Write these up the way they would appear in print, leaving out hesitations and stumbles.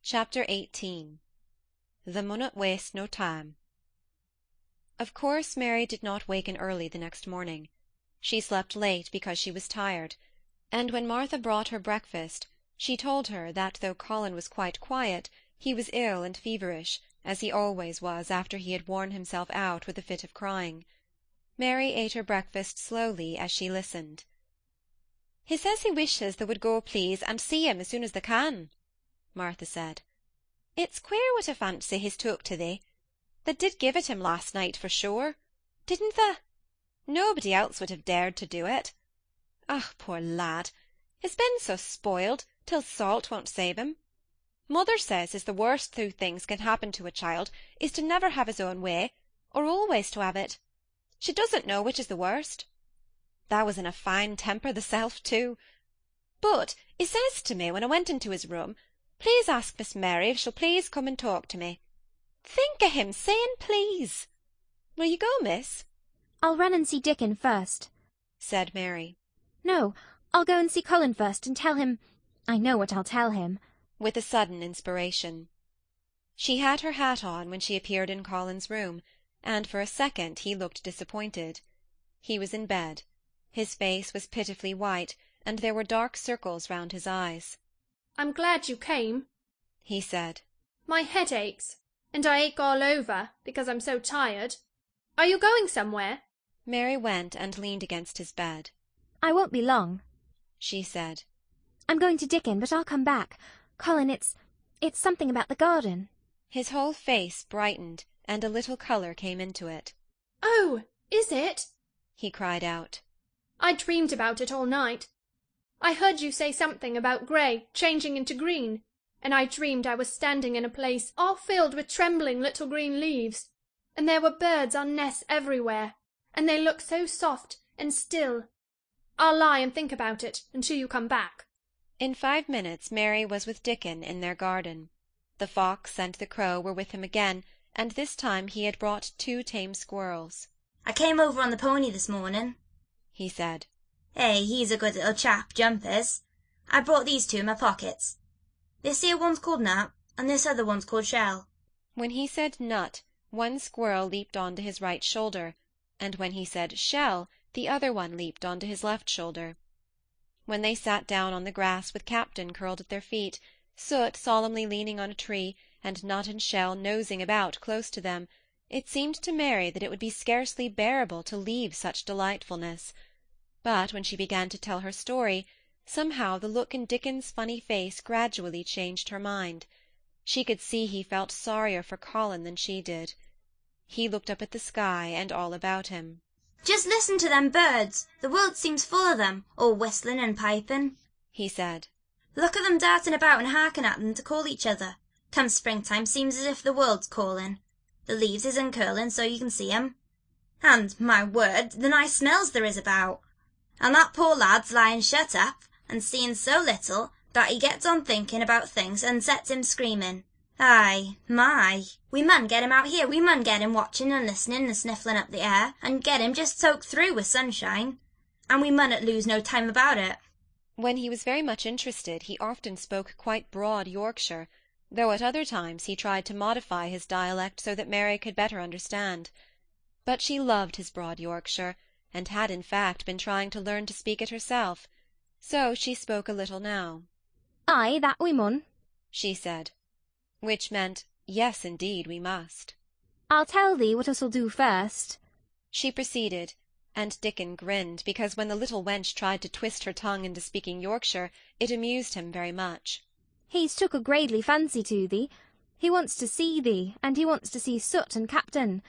Chapter 18 The Munnot Waste No Time. Of course Mary did not waken early the next morning. She slept late because she was tired, and when Martha brought her breakfast she told her that though Colin was quite quiet, he was ill and feverish, as he always was after he had worn himself out with a fit of crying. Mary ate her breakfast slowly as she listened. "He says he wishes they would go, please, and see him as soon as they can," Martha said. "It's queer what a fancy he's took to thee. They did give it him last night for sure, didn't they? Nobody else would have dared to do it. Ah, poor lad, he's been so spoiled till salt won't save him. Mother says is the worst two things can happen to a child is to never have his own way, or always to have it. She doesn't know which is the worst. Thou was in a fine temper thyself too. But he says to me when I went into his room, please ask Miss Mary if she'll please come and talk to me. Think o' him saying please. Will you go, miss? I'll run and see Dickon first, said Mary. No, I'll go and see Colin first and tell him. I know what I'll tell him, with a sudden inspiration. She had her hat on when she appeared in Colin's room, and for a second he looked disappointed. He was in bed. His face was pitifully white, and there were dark circles round his eyes. "I'm glad you came," he said. "My head aches, and I ache all over, because I'm so tired. Are you going somewhere?" Mary went and leaned against his bed. I won't be long, she said. I'm going to Dickon, but I'll come back. Colin, it's something about the garden. His whole face brightened, and a little colour came into it. "Oh, is it?" he cried out. "I dreamed about it all night. I heard you say something about grey changing into green, and I dreamed I was standing in a place all filled with trembling little green leaves, and there were birds on nests everywhere, and they looked so soft and still. I'll lie and think about it until you come back." In 5 minutes Mary was with Dickon in their garden. The fox and the crow were with him again, and this time he had brought 2 tame squirrels. "I came over on the pony this morning," he said. "Hey, he's a good little chap, Jump is. I brought these 2 in my pockets. This here one's called Nut, and this other one's called Shell." When he said Nut, one squirrel leaped on to his right shoulder, and when he said Shell, the other one leaped on to his left shoulder. When they sat down on the grass with Captain curled at their feet, Soot solemnly leaning on a tree, and Nut and Shell nosing about close to them, it seemed to Mary that it would be scarcely bearable to leave such delightfulness. But when she began to tell her story, somehow the look in Dickon's funny face gradually changed her mind. She could see he felt sorrier for Colin than she did. He looked up at the sky and all about him. "Just listen to them birds. The world seems full of them, all whistling and piping," he said. "Look at them darting about and harking at them to call each other. Come springtime seems as if the world's calling. The leaves is uncurling so you can see 'em. And, my word, the nice smells there is about. And that poor lad's lying shut up, and seeing so little, that he gets on thinking about things and sets him screaming. Aye, my! We mun get him out here, we mun get him watching and listening and sniffling up the air, and get him just soaked through with sunshine. And we munnot lose no time about it." When he was very much interested, he often spoke quite broad Yorkshire, though at other times he tried to modify his dialect so that Mary could better understand. But she loved his broad Yorkshire, and had in fact been trying to learn to speak it herself. So she spoke a little now. Aye, that we mun, she said, which meant, yes, indeed, we must. I'll tell thee what us'll do first, she proceeded, and Dickon grinned, because when the little wench tried to twist her tongue into speaking Yorkshire, it amused him very much. He's took a gradely fancy to thee. He wants to see thee, and he wants to see Soot and Captain.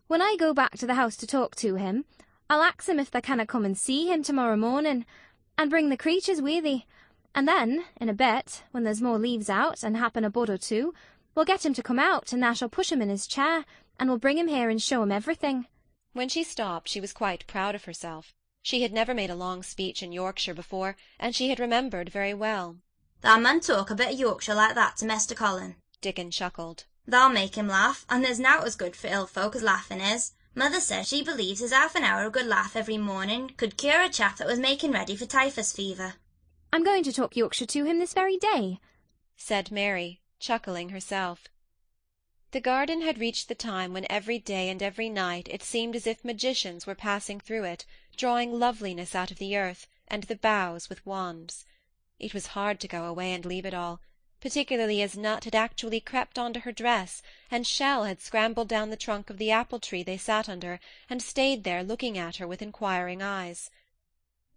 When I go back to the house to talk to him, I'll ax him if they canna come and see him to-morrow morning, and bring the creatures wi' thee. And then, in a bit, when there's more leaves out, and happen a bud or 2, we'll get him to come out, and thou shall push him in his chair, and we'll bring him here and show him everything." When she stopped, she was quite proud of herself. She had never made a long speech in Yorkshire before, and she had remembered very well. "Thou mun talk a bit of Yorkshire like that to Mester Colin," Dickon chuckled. "Thou'll make him laugh, and there's nowt as good for ill folk as laughing is. Mother says she believes as half an hour of good laugh every morning could cure a chap that was making ready for typhus fever." I'm going to talk Yorkshire to him this very day, said Mary, chuckling herself. The garden had reached the time when every day and every night it seemed as if magicians were passing through it, drawing loveliness out of the earth and the boughs with wands. It was hard to go away and leave it all, particularly as Nut had actually crept on to her dress, and Shell had scrambled down the trunk of the apple-tree they sat under, and stayed there looking at her with inquiring eyes.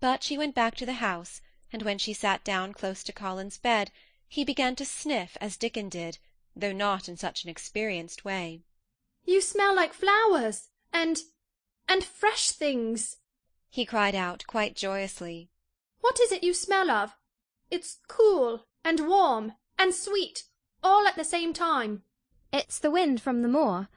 But she went back to the house, and when she sat down close to Colin's bed, he began to sniff as Dickon did, though not in such an experienced way. "You smell like flowers, and fresh things," he cried out quite joyously. "What is it you smell of? It's cool, and warm, and sweet, all at the same time." "It's the wind from the moor,"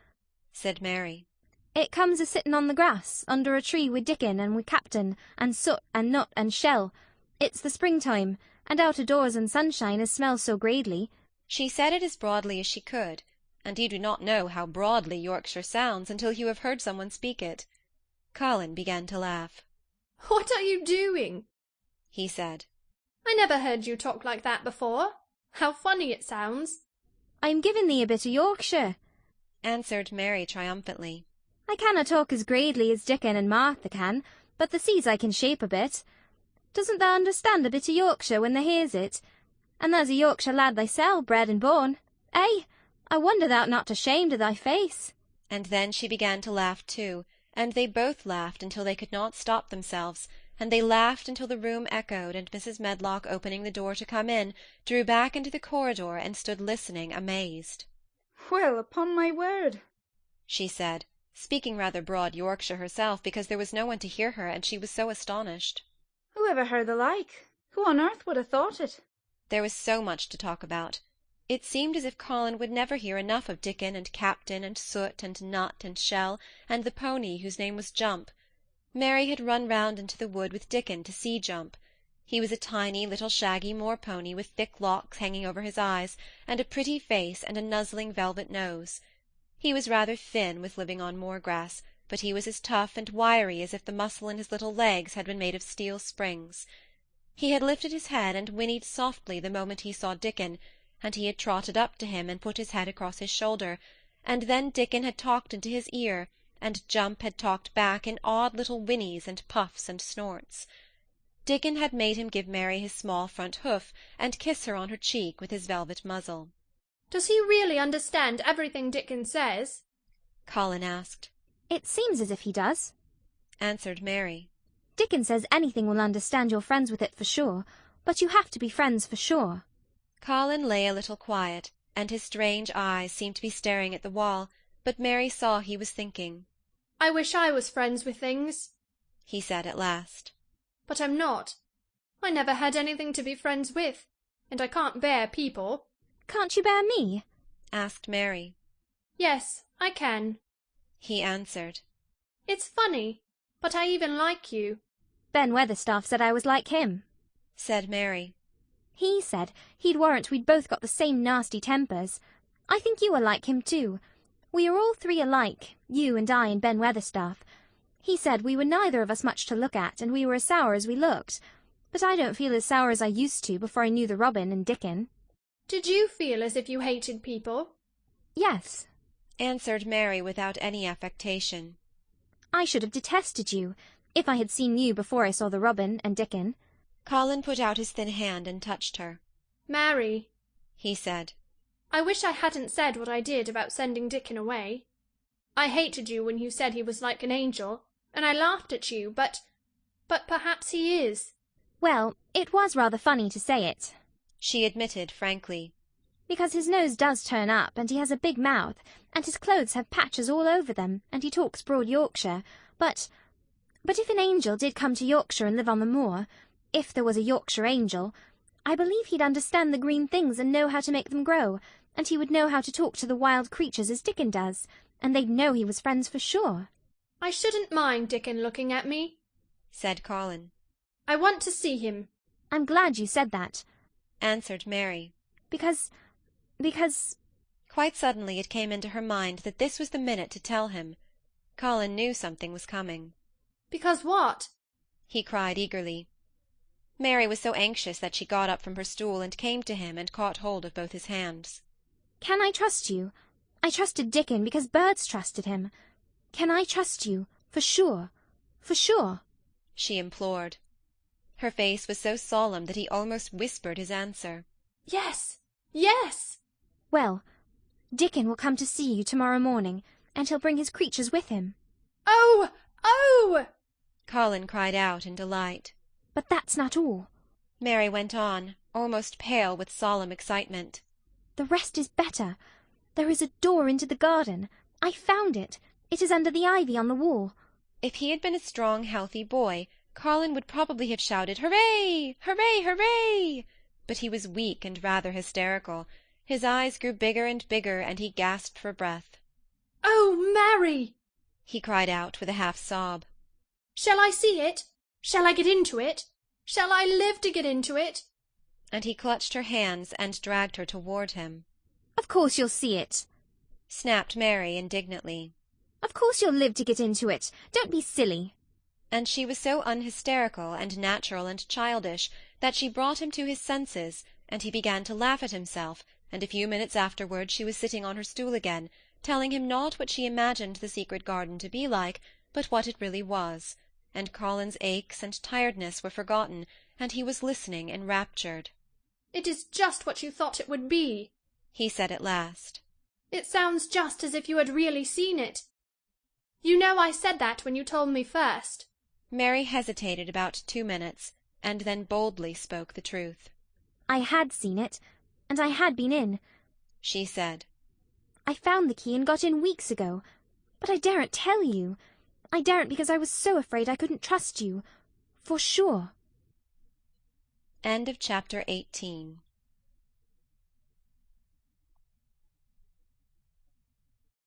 said Mary. "It comes a-sitting on the grass, under a tree with Dickon and with Captain, and Soot and Nut and Shell. It's the springtime, and out of doors and sunshine as smells so gradely." She said it as broadly as she could, and you do not know how broadly Yorkshire sounds until you have heard someone speak it. Colin began to laugh. "What are you doing?" he said. "I never heard you talk like that before. How funny it sounds." "I'm giving thee a bit of Yorkshire," answered Mary triumphantly. "I canna talk as gradely as Dickon and Martha can, but the seas I can shape a bit. Doesn't thou understand a bit of Yorkshire when thou hears it? And thou's a Yorkshire lad thyself, bred and born. Eh? I wonder thou'rt not ashamed of thy face." And then she began to laugh too, and they both laughed until they could not stop themselves, and they laughed until the room echoed, and Mrs. Medlock, opening the door to come in, drew back into the corridor and stood listening amazed. "Well, upon my word," she said, speaking rather broad Yorkshire herself, because there was no one to hear her, and she was so astonished. "who ever heard the like? Who on earth would have thought it?" There was so much to talk about. It seemed as if Colin would never hear enough of Dickon and Captain and Soot and Nut and Shell and the pony whose name was Jump. Mary had run round into the wood with Dickon to see Jump. He was a tiny little shaggy moor-pony with thick locks hanging over his eyes, and a pretty face and a nuzzling velvet nose. He was rather thin with living on moor-grass, but he was as tough and wiry as if the muscle in his little legs had been made of steel springs. He had lifted his head and whinnied softly the moment he saw Dickon, and he had trotted up to him and put his head across his shoulder, and then Dickon had talked into his ear, and Jump had talked back in odd little whinnies and puffs and snorts. Dickon had made him give Mary his small front hoof and kiss her on her cheek with his velvet muzzle. "Does he really understand everything Dickon says?" Colin asked. "It seems as if he does," answered Mary. "Dickon says anything will understand you're friends with it for sure, but you have to be friends for sure." Colin lay a little quiet, and his strange eyes seemed to be staring at the wall, but Mary saw he was thinking. "I wish I was friends with things," he said at last. "but I'm not. I never had anything to be friends with, and I can't bear people." "Can't you bear me?" asked Mary. "Yes, I can," he answered. "It's funny, but I even like you." "Ben Weatherstaff said I was like him," said Mary. "He said he'd warrant we'd both got the same nasty tempers. I think you are like him too. We are all three alike, you and I and Ben Weatherstaff. He said we were neither of us much to look at, and we were as sour as we looked. But I don't feel as sour as I used to before I knew the Robin and Dickon." "Did you feel as if you hated people?" "Yes," answered Mary without any affectation. "I should have detested you, if I had seen you before I saw the Robin and Dickon." Colin put out his thin hand and touched her. "Mary," he said, "I wish I hadn't said what I did about sending Dickon away. I hated you when you said he was like an angel, and I laughed at you, but perhaps he is." "Well, it was rather funny to say it," she admitted frankly. "because his nose does turn up, and he has a big mouth, and his clothes have patches all over them, and he talks broad Yorkshire, but if an angel did come to Yorkshire and live on the moor, if there was a Yorkshire angel, I believe he'd understand the green things and know how to make them grow, and he would know how to talk to the wild creatures as Dickon does, and they'd know he was friends for sure." "I shouldn't mind Dickon looking at me," said Colin. "I want to see him." "I'm glad you said that," answered Mary. because Quite suddenly it came into her mind that this was the minute to tell him. Colin knew something was coming. "Because what?" he cried eagerly. Mary was so anxious that she got up from her stool and came to him and caught hold of both his hands. Can I trust you? I trusted Dickon because birds trusted him. Can I trust you, for sure, for sure? She implored. Her face was so solemn that he almost whispered his answer. Yes, yes. Well, Dickon will come to see you tomorrow morning, and he'll bring his creatures with him. Oh, oh! Colin cried out in delight. But that's not all. Mary went on, almost pale with solemn excitement. The rest is better. There is a door into the garden. I found it. It is under the ivy on the wall. If he had been a strong, healthy boy, Colin would probably have shouted, "Hooray! Hooray! Hooray!" But he was weak and rather hysterical. His eyes grew bigger and bigger, and he gasped for breath. Oh, Mary! He cried out with a half-sob. Shall I see it? Shall I get into it? Shall I live to get into it? And he clutched her hands and dragged her toward him. Of course you'll see it, snapped Mary indignantly. Of course you'll live to get into it. Don't be silly. And she was so unhysterical and natural and childish that she brought him to his senses, and he began to laugh at himself, and a few minutes afterwards she was sitting on her stool again, telling him not what she imagined the secret garden to be like, but what it really was, and Colin's aches and tiredness were forgotten, and he was listening enraptured. It is just what you thought it would be, he said at last. It sounds just as if you had really seen it. You know I said that when you told me first. Mary hesitated about 2 minutes, and then boldly spoke the truth. I had seen it, and I had been in, she said. I found the key and got in weeks ago, but I daren't tell you. I daren't because I was so afraid I couldn't trust you. For sure. End of chapter 18.